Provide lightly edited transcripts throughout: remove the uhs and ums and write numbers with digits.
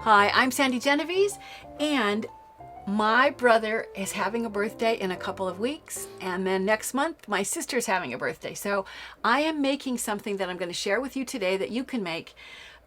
Hi, I'm Sandi Genovese, and my brother is having a birthday in a couple of weeks, and then next month my sister's having a birthday. So I am making something that I'm going to share with you today that you can make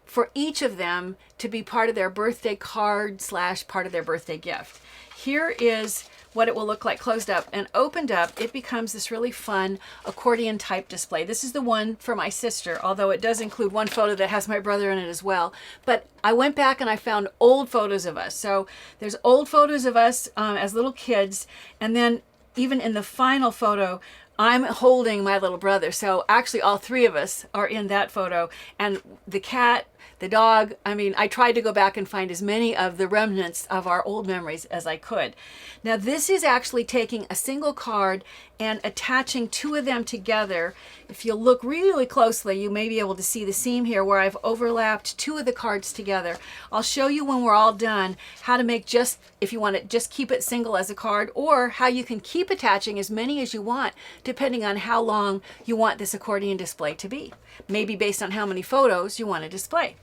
for each of them to be part of their birthday card / part of their birthday gift. Here is what it will look like closed up, and opened up it becomes this really fun accordion type display. This is the one for my sister, although it does include one photo that has my brother in it as well. But I went back and I found old photos of us. So there's old photos of us as little kids, and then even in the final photo I'm holding my little brother. So actually all three of us are in that photo, and the cat, the dog. I mean, I tried to go back and find as many of the remnants of our old memories as I could. Now this is actually taking a single card and attaching two of them together. If you look really closely, you may be able to see the seam here where I've overlapped two of the cards together. I'll show you when we're all done how to make, just if you want to just keep it single as a card, or how you can keep attaching as many as you want depending on how long you want this accordion display to be. Maybe based on how many photos you want to display.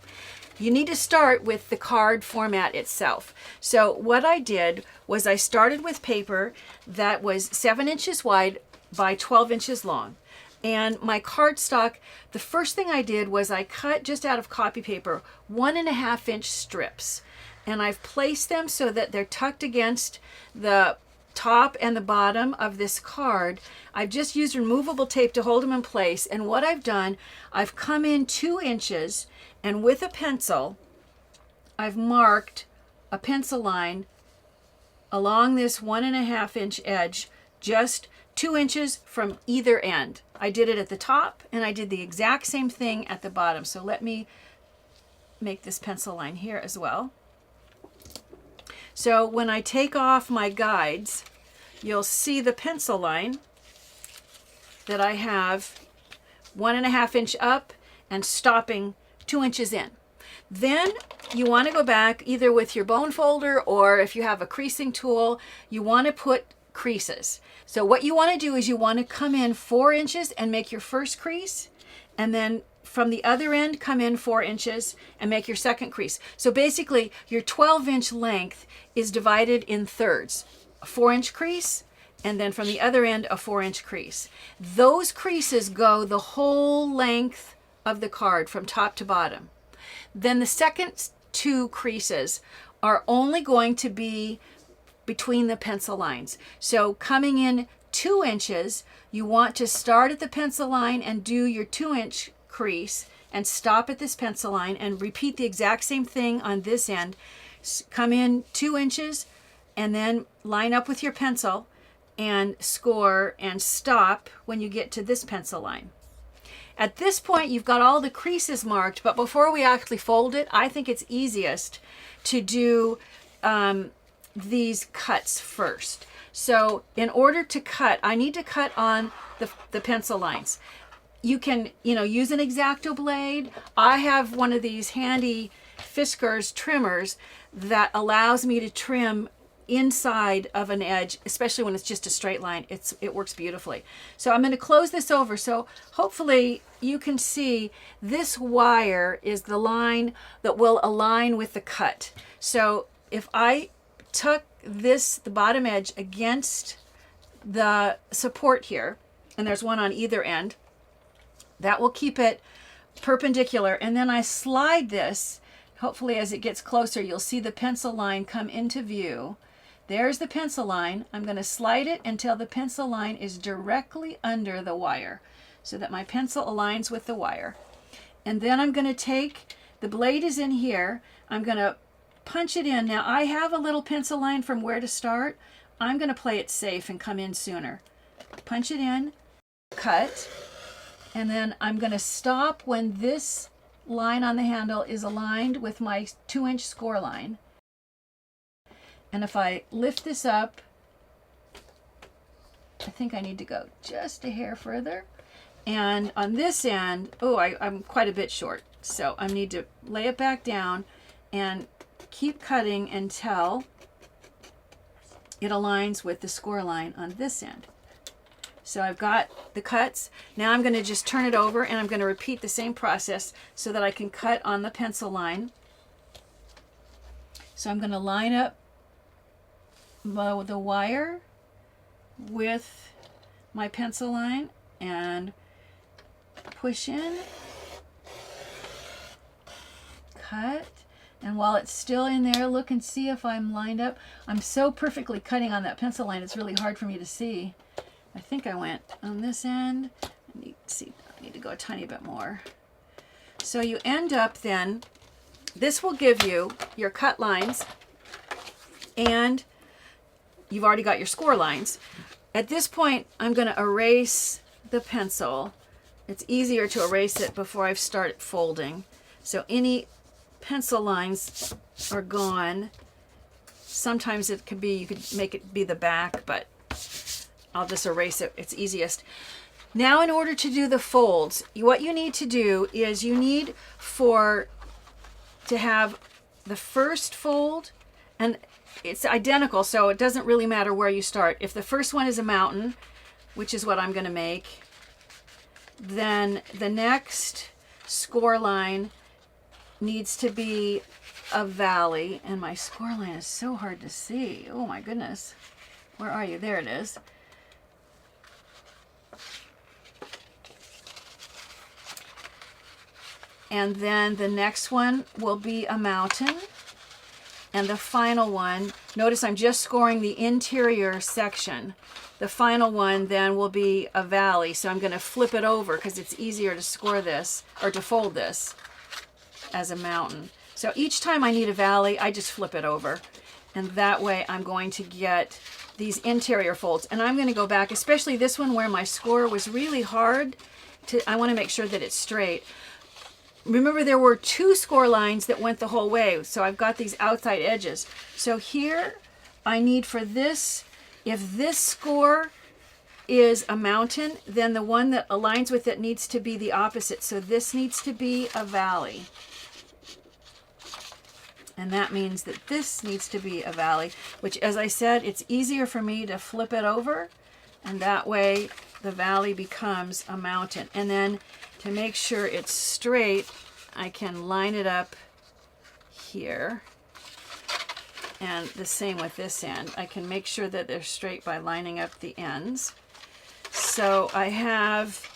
You need to start with the card format itself. So what I did was I started with paper that was 7 inches wide by 12 inches long. And my cardstock, the first thing I did was I cut, just out of copy paper, 1.5 inch strips. And I've placed them so that they're tucked against the top and the bottom of this card. I've just used removable tape to hold them in place. And what I've done, I've come in 2 inches, and with a pencil, I've marked a pencil line along this 1.5 inch edge, just 2 inches from either end. I did it at the top, and I did the exact same thing at the bottom. So let me make this pencil line here as well. So when I take off my guides, you'll see the pencil line that I have 1.5 inch up and stopping 2 inches in. Then you want to go back either with your bone folder, or if you have a creasing tool, you want to put creases. So what you want to do is you want to come in 4 inches and make your first crease, and then from the other end come in 4 inches and make your second crease. So basically your 12-inch length is divided in thirds. A 4-inch crease, and then from the other end a 4-inch crease. Those creases go the whole length of the card from top to bottom. Then the second 2 creases are only going to be between the pencil lines. So coming in 2 inches, you want to start at the pencil line and do your 2-inch crease and stop at this pencil line, and repeat the exact same thing on this end. Come in 2 inches and then line up with your pencil and score and stop when you get to this pencil line. At this point you've got all the creases marked, but before we actually fold it, I think it's easiest to do these cuts first. So in order to cut, I need to cut on the pencil lines. You can, use an X-Acto blade. I have one of these handy Fiskars trimmers that allows me to trim inside of an edge, especially when it's just a straight line. It works beautifully. So I'm going to close this over, so hopefully you can see this wire is the line that will align with the cut. So if I tuck the bottom edge against the support here, and there's one on either end, that will keep it perpendicular, and then I slide this. Hopefully as it gets closer you'll see the pencil line come into view. There's the pencil line. I'm going to slide it until the pencil line is directly under the wire, so that my pencil aligns with the wire. And then I'm going to take, the blade is in here, I'm going to punch it in. Now I have a little pencil line from where to start. I'm going to play it safe and come in sooner. Punch it in, cut, and then I'm going to stop when this line on the handle is aligned with my 2-inch score line. And if I lift this up, I think I need to go just a hair further. And on this end, I'm quite a bit short. So I need to lay it back down and keep cutting until it aligns with the score line on this end. So I've got the cuts. Now I'm going to just turn it over, and I'm going to repeat the same process so that I can cut on the pencil line. So I'm going to line up the wire with my pencil line and push in, cut, and while it's still in there, look and see if I'm lined up. I'm so perfectly cutting on that pencil line, it's really hard for me to see. I think I went on this end. I need to go a tiny bit more. So you end up then, this will give you your cut lines, and you've already got your score lines. At this point, I'm going to erase the pencil. It's easier to erase it before I start folding. So any pencil lines are gone. Sometimes it could be, you could make it be the back, but I'll just erase it. It's easiest. Now, in order to do the folds, what you need to do is you need to have the first fold, and it's identical, so it doesn't really matter where you start. If the first one is a mountain, which is what I'm going to make, then the next score line needs to be a valley. And my score line is so hard to see. Oh my goodness. Where are you? There it is. And then the next one will be a mountain. And the final one, notice I'm just scoring the interior section. The final one then will be a valley. So I'm going to flip it over because it's easier to score this, or to fold this as a mountain. So each time I need a valley, I just flip it over. And that way I'm going to get these interior folds. And I'm going to go back, especially this one where my score was really hard. I want to make sure that it's straight. Remember, there were 2 score lines that went the whole way, so I've got these outside edges. So here I need for this, if this score is a mountain, then the one that aligns with it needs to be the opposite. So this needs to be a valley. And that means that this needs to be a valley, which, as I said, it's easier for me to flip it over, and that way the valley becomes a mountain. And then to make sure it's straight, I can line it up here. And the same with this end. I can make sure that they're straight by lining up the ends. So I have,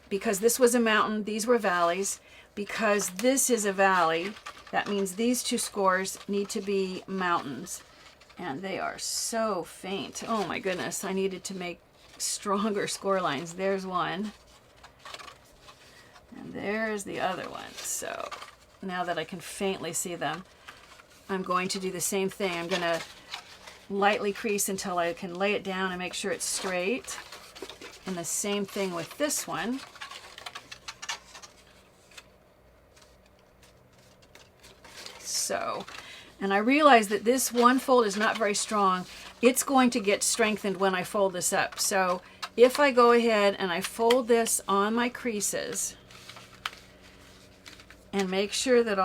because this was a mountain, these were valleys. Because this is a valley, that means these 2 scores need to be mountains. And they are so faint. Oh my goodness, I needed to make stronger score lines. There's one. And there's the other one. So now that I can faintly see them, I'm going to do the same thing. I'm going to lightly crease until I can lay it down and make sure it's straight. And the same thing with this one. So, and I realize that this one fold is not very strong. It's going to get strengthened when I fold this up. So if I go ahead and I fold this on my creases and make sure that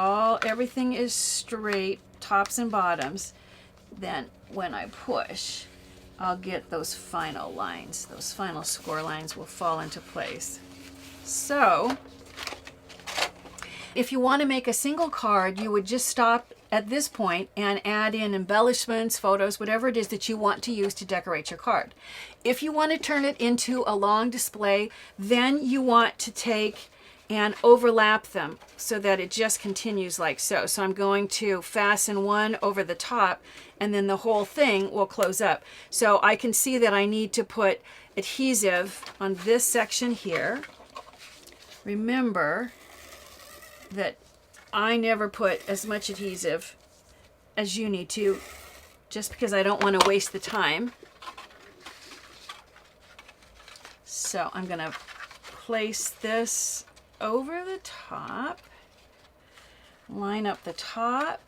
everything is straight, tops and bottoms, then when I push, I'll get those final lines. Those final score lines will fall into place. So if you want to make a single card, you would just stop at this point and add in embellishments, photos, whatever it is that you want to use to decorate your card. If you want to turn it into a long display, then you want to take and overlap them so that it just continues like so. So I'm going to fasten one over the top, and then the whole thing will close up. So I can see that I need to put adhesive on this section here. Remember that I never put as much adhesive as you need to, just because I don't want to waste the time. So I'm going to place this over the top, line up the top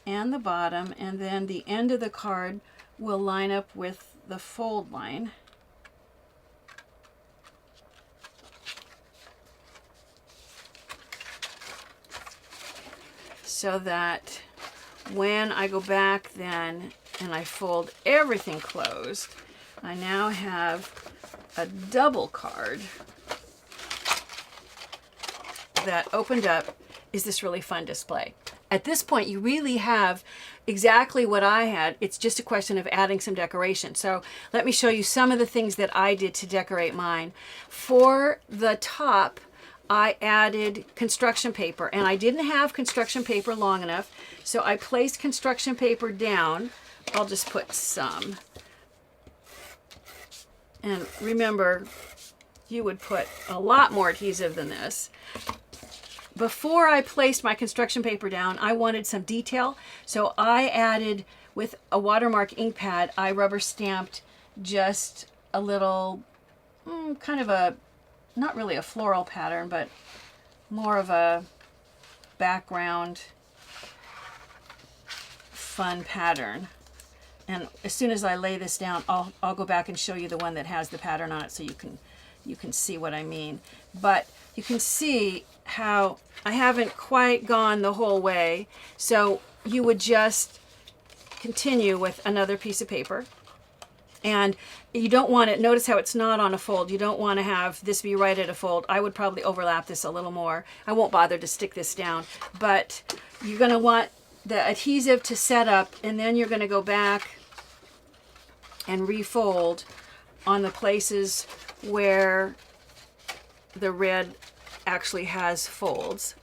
and the bottom, and then the end of the card will line up with the fold line. So that when I go back then and I fold everything closed, I now have a double card that opened up is this really fun display. At this point, you really have exactly what I had. It's just a question of adding some decoration. So let me show you some of the things that I did to decorate mine. For the top, I added construction paper, and I didn't have construction paper long enough, so I placed construction paper down. I'll just put some. And remember, you would put a lot more adhesive than this. Before I placed my construction paper down, I wanted some detail, so I added, with a watermark ink pad, I rubber stamped just a little, kind of a, not really a floral pattern, but more of a background fun pattern. And as soon as I lay this down, I'll go back and show you the one that has the pattern on it, so you can see what I mean. But you can see how I haven't quite gone the whole way, so you would just continue with another piece of paper. And you don't want it, notice how it's not on a fold. You don't want to have this be right at a fold. I would probably overlap this a little more. I won't bother to stick this down, but you're going to want the adhesive to set up, and then you're going to go back and refold on the places where the red actually has folds.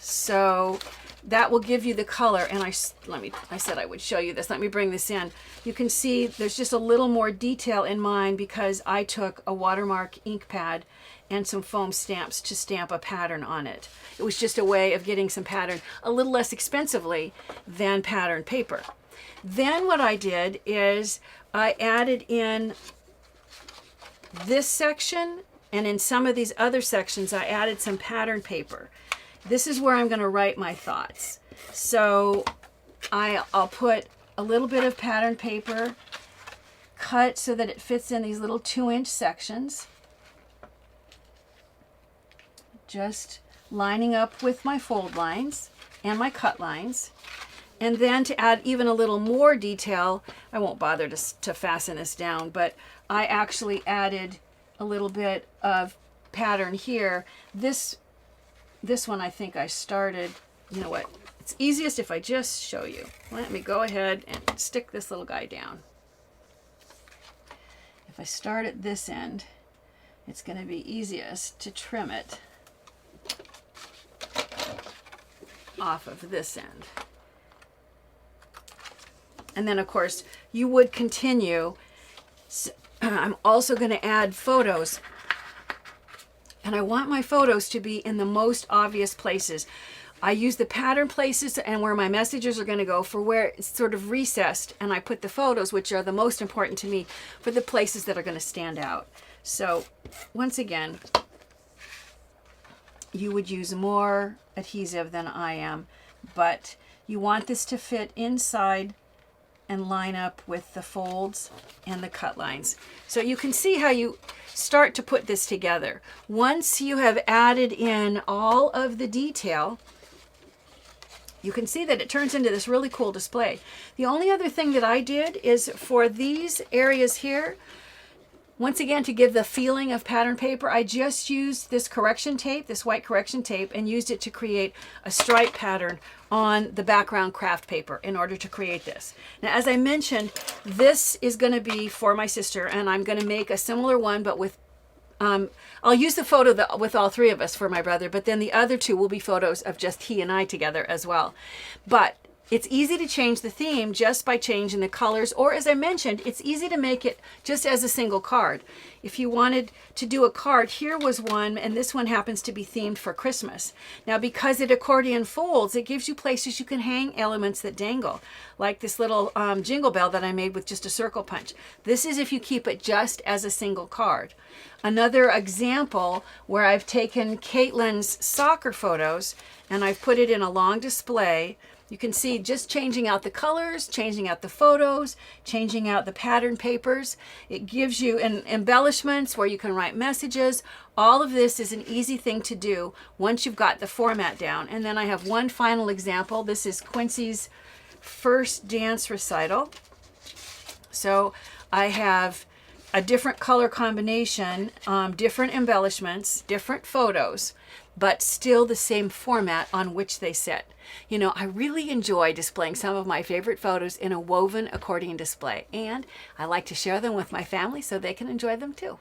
So that will give you the color. And I said I would show you this. Let me bring this in. You can see there's just a little more detail in mine because I took a watermark ink pad and some foam stamps to stamp a pattern on it. It was just a way of getting some pattern a little less expensively than pattern paper. Then what I did is I added in this section, and in some of these other sections I added some pattern paper. This is where I'm going to write my thoughts. So I'll put a little bit of pattern paper cut so that it fits in these little 2-inch sections, just lining up with my fold lines and my cut lines. And then to add even a little more detail, I won't bother to fasten this down, but I actually added a little bit of pattern here. This one I think I started, you know what, it's easiest if I just show you. Let me go ahead and stick this little guy down. If I start at this end, it's going to be easiest to trim it off of this end. And then of course you would continue. I'm also going to add photos, and I want my photos to be in the most obvious places. I use the pattern places and where my messages are going to go for where it's sort of recessed, and I put the photos, which are the most important to me, for the places that are going to stand out. So once again, you would use more adhesive than I am, but you want this to fit inside and line up with the folds and the cut lines. So you can see how you start to put this together. Once you have added in all of the detail, you can see that it turns into this really cool display. The only other thing that I did is for these areas here, once again, to give the feeling of pattern paper, I just used this correction tape, this white correction tape, and used it to create a stripe pattern on the background craft paper in order to create this. Now, as I mentioned, this is going to be for my sister, and I'm going to make a similar one, but with, I'll use the photo with all three of us for my brother, but then the other two will be photos of just he and I together as well. But it's easy to change the theme just by changing the colors, or as I mentioned, it's easy to make it just as a single card. If you wanted to do a card, here was one, and this one happens to be themed for Christmas. Now, because it accordion folds, it gives you places you can hang elements that dangle, like this little jingle bell that I made with just a circle punch. This is if you keep it just as a single card. Another example where I've taken Caitlin's soccer photos and I've put it in a long display. You can see just changing out the colors, changing out the photos, changing out the pattern papers. It gives you embellishments where you can write messages. All of this is an easy thing to do once you've got the format down. And then I have one final example. This is Quincy's first dance recital. So I have a different color combination, different embellishments, different photos, but still the same format on which they sit. You know, I really enjoy displaying some of my favorite photos in a woven accordion display, and I like to share them with my family so they can enjoy them too.